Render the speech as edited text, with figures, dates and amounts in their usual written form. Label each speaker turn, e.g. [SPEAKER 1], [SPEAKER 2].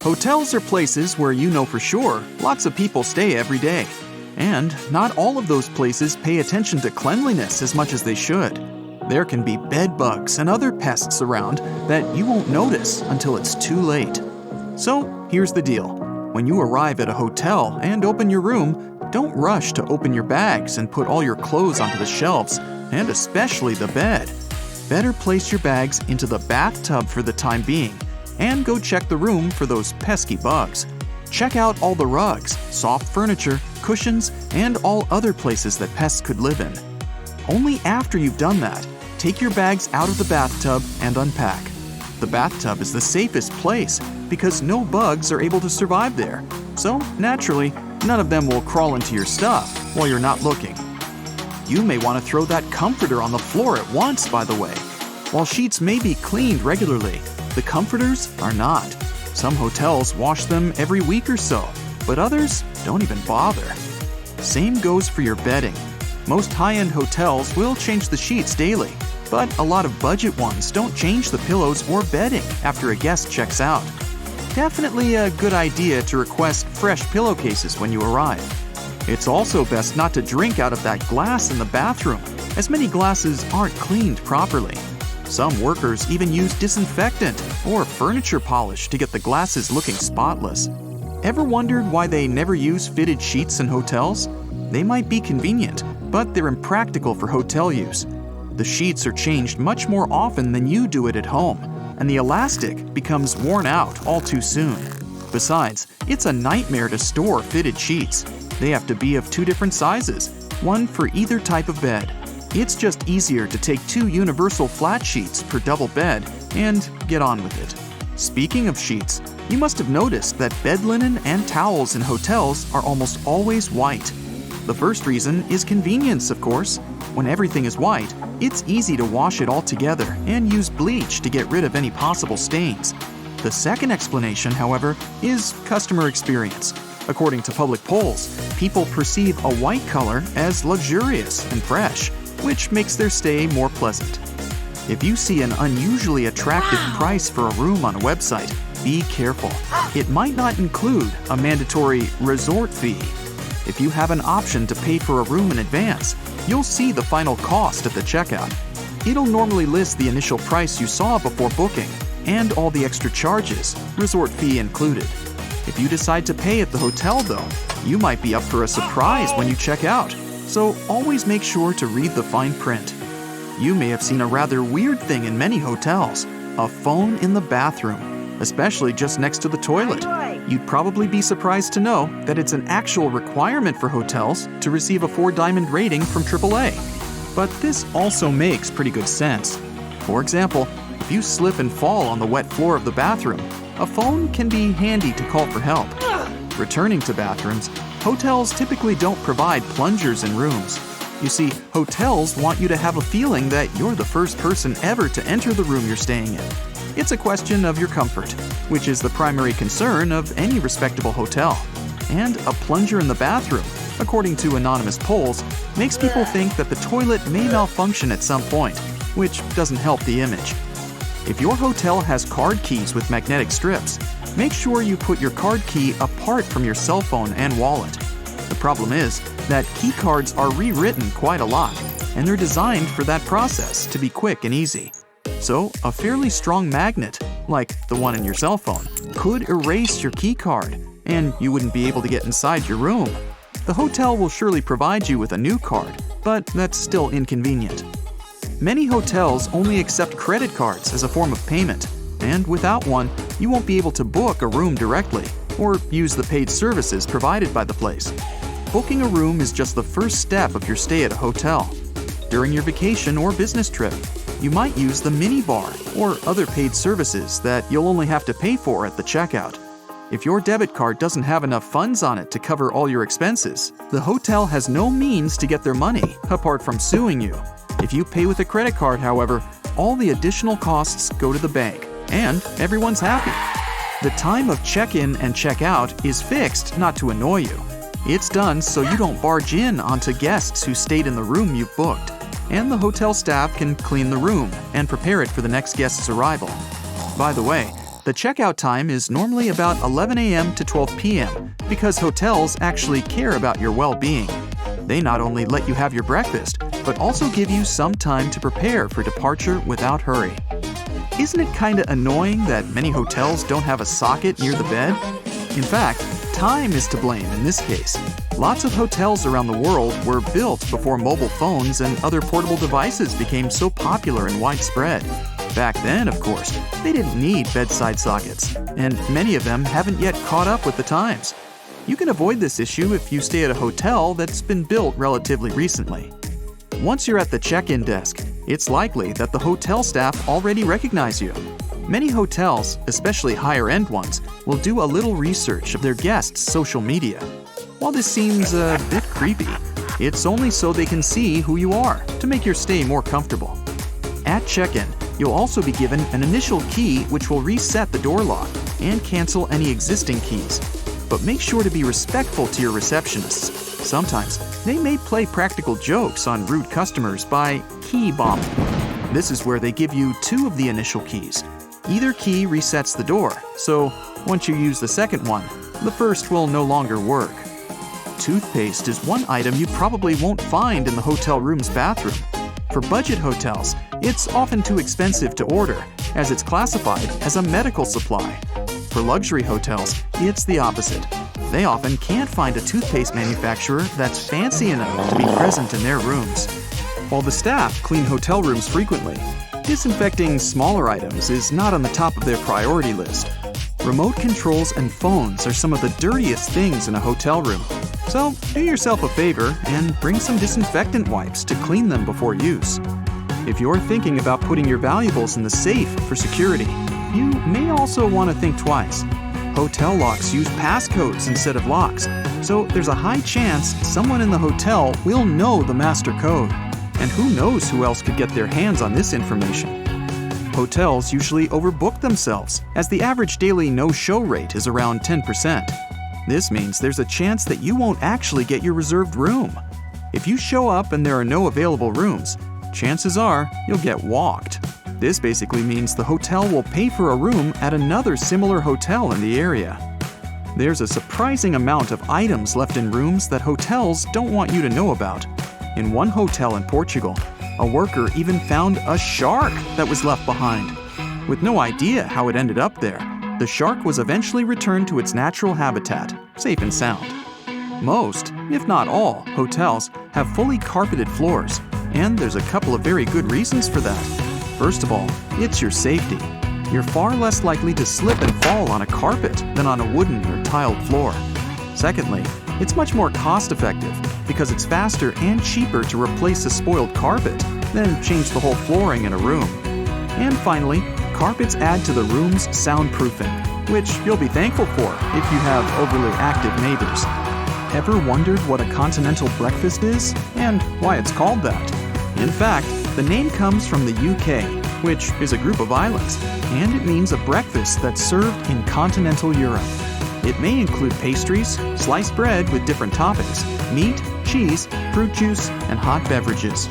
[SPEAKER 1] Hotels are places where you know for sure lots of people stay every day. And not all of those places pay attention to cleanliness as much as they should. There can be bed bugs and other pests around that you won't notice until it's too late. So here's the deal. When you arrive at a hotel and open your room, don't rush to open your bags and put all your clothes onto the shelves, and especially the bed. Better place your bags into the bathtub for the time being, and go check the room for those pesky bugs. Check out all the rugs, soft furniture, cushions, and all other places that pests could live in. Only after you've done that, take your bags out of the bathtub and unpack. The bathtub is the safest place because no bugs are able to survive there. So, naturally, none of them will crawl into your stuff while you're not looking. You may want to throw that comforter on the floor at once, by the way. While sheets may be cleaned regularly, the comforters are not. Some hotels wash them every week or so, but others don't even bother. Same goes for your bedding. Most high-end hotels will change the sheets daily, but a lot of budget ones don't change the pillows or bedding after a guest checks out. Definitely a good idea to request fresh pillowcases when you arrive. It's also best not to drink out of that glass in the bathroom, as many glasses aren't cleaned properly. Some workers even use disinfectant or furniture polish to get the glasses looking spotless. Ever wondered why they never use fitted sheets in hotels? They might be convenient, but they're impractical for hotel use. The sheets are changed much more often than you do it at home, and the elastic becomes worn out all too soon. Besides, it's a nightmare to store fitted sheets. They have to be of two different sizes, one for either type of bed. It's just easier to take 2 universal flat sheets per double bed and get on with it. Speaking of sheets, you must have noticed that bed linen and towels in hotels are almost always white. The first reason is convenience, of course. When everything is white, it's easy to wash it all together and use bleach to get rid of any possible stains. The second explanation, however, is customer experience. According to public polls, people perceive a white color as luxurious and fresh, which makes their stay more pleasant. If you see an unusually attractive price for a room on a website, be careful. It might not include a mandatory resort fee. If you have an option to pay for a room in advance, you'll see the final cost at the checkout. It'll normally list the initial price you saw before booking and all the extra charges, resort fee included. If you decide to pay at the hotel, though, you might be up for a surprise when you check out, so always make sure to read the fine print. You may have seen a rather weird thing in many hotels, a phone in the bathroom, especially just next to the toilet. You'd probably be surprised to know that it's an actual requirement for hotels to receive a 4-diamond rating from AAA. But this also makes pretty good sense. For example, if you slip and fall on the wet floor of the bathroom, a phone can be handy to call for help. Returning to bathrooms, hotels typically don't provide plungers in rooms. You see, hotels want you to have a feeling that you're the first person ever to enter the room you're staying in. It's a question of your comfort, which is the primary concern of any respectable hotel. And a plunger in the bathroom, according to anonymous polls, makes people think that the toilet may malfunction at some point, which doesn't help the image. If your hotel has card keys with magnetic strips, make sure you put your card key apart from your cell phone and wallet. The problem is that key cards are rewritten quite a lot, and they're designed for that process to be quick and easy. So, a fairly strong magnet, like the one in your cell phone, could erase your key card, and you wouldn't be able to get inside your room. The hotel will surely provide you with a new card, but that's still inconvenient. Many hotels only accept credit cards as a form of payment, and without one, you won't be able to book a room directly or use the paid services provided by the place. Booking a room is just the first step of your stay at a hotel. During your vacation or business trip, you might use the minibar or other paid services that you'll only have to pay for at the checkout. If your debit card doesn't have enough funds on it to cover all your expenses, the hotel has no means to get their money apart from suing you. If you pay with a credit card, however, all the additional costs go to the bank, and everyone's happy. The time of check-in and check-out is fixed not to annoy you. It's done so you don't barge in onto guests who stayed in the room you've booked, and the hotel staff can clean the room and prepare it for the next guest's arrival. By the way, The checkout time is normally about 11 a.m. to 12 p.m. because hotels actually care about your well-being. They not only let you have your breakfast, but also give you some time to prepare for departure without hurry. Isn't it kinda annoying that many hotels don't have a socket near the bed? In fact, time is to blame in this case. Lots of hotels around the world were built before mobile phones and other portable devices became so popular and widespread. Back then, of course, they didn't need bedside sockets, and many of them haven't yet caught up with the times. You can avoid this issue if you stay at a hotel that's been built relatively recently. Once you're at the check-in desk, it's likely that the hotel staff already recognize you. Many hotels, especially higher-end ones, will do a little research of their guests' social media. While this seems a bit creepy, it's only so they can see who you are to make your stay more comfortable. At check-in, you'll also be given an initial key which will reset the door lock and cancel any existing keys. But make sure to be respectful to your receptionists. Sometimes, they may play practical jokes on rude customers by key bombing. This is where they give you 2 of the initial keys. Either key resets the door, so once you use the second one, the first will no longer work. Toothpaste is one item you probably won't find in the hotel room's bathroom. For budget hotels, it's often too expensive to order, as it's classified as a medical supply. For luxury hotels, it's the opposite. They often can't find a toothpaste manufacturer that's fancy enough to be present in their rooms. While the staff clean hotel rooms frequently, disinfecting smaller items is not on the top of their priority list. Remote controls and phones are some of the dirtiest things in a hotel room. So do yourself a favor and bring some disinfectant wipes to clean them before use. If you're thinking about putting your valuables in the safe for security, you may also want to think twice. Hotel locks use passcodes instead of locks, so there's a high chance someone in the hotel will know the master code. And who knows who else could get their hands on this information? Hotels usually overbook themselves, as the average daily no-show rate is around 10%. This means there's a chance that you won't actually get your reserved room. If you show up and there are no available rooms, chances are you'll get walked. This basically means the hotel will pay for a room at another similar hotel in the area. There's a surprising amount of items left in rooms that hotels don't want you to know about. In one hotel in Portugal, a worker even found a shark that was left behind. With no idea how it ended up there, the shark was eventually returned to its natural habitat, safe and sound. Most, if not all, hotels have fully carpeted floors, and there's a couple of very good reasons for that. First of all, it's your safety. You're far less likely to slip and fall on a carpet than on a wooden or tiled floor. Secondly, it's much more cost-effective because it's faster and cheaper to replace a spoiled carpet than change the whole flooring in a room. And finally, carpets add to the room's soundproofing, which you'll be thankful for if you have overly active neighbors. Ever wondered what a continental breakfast is and why it's called that? In fact, the name comes from the UK, which is a group of islands, and it means a breakfast that's served in continental Europe. It may include pastries, sliced bread with different toppings, meat, cheese, fruit juice, and hot beverages.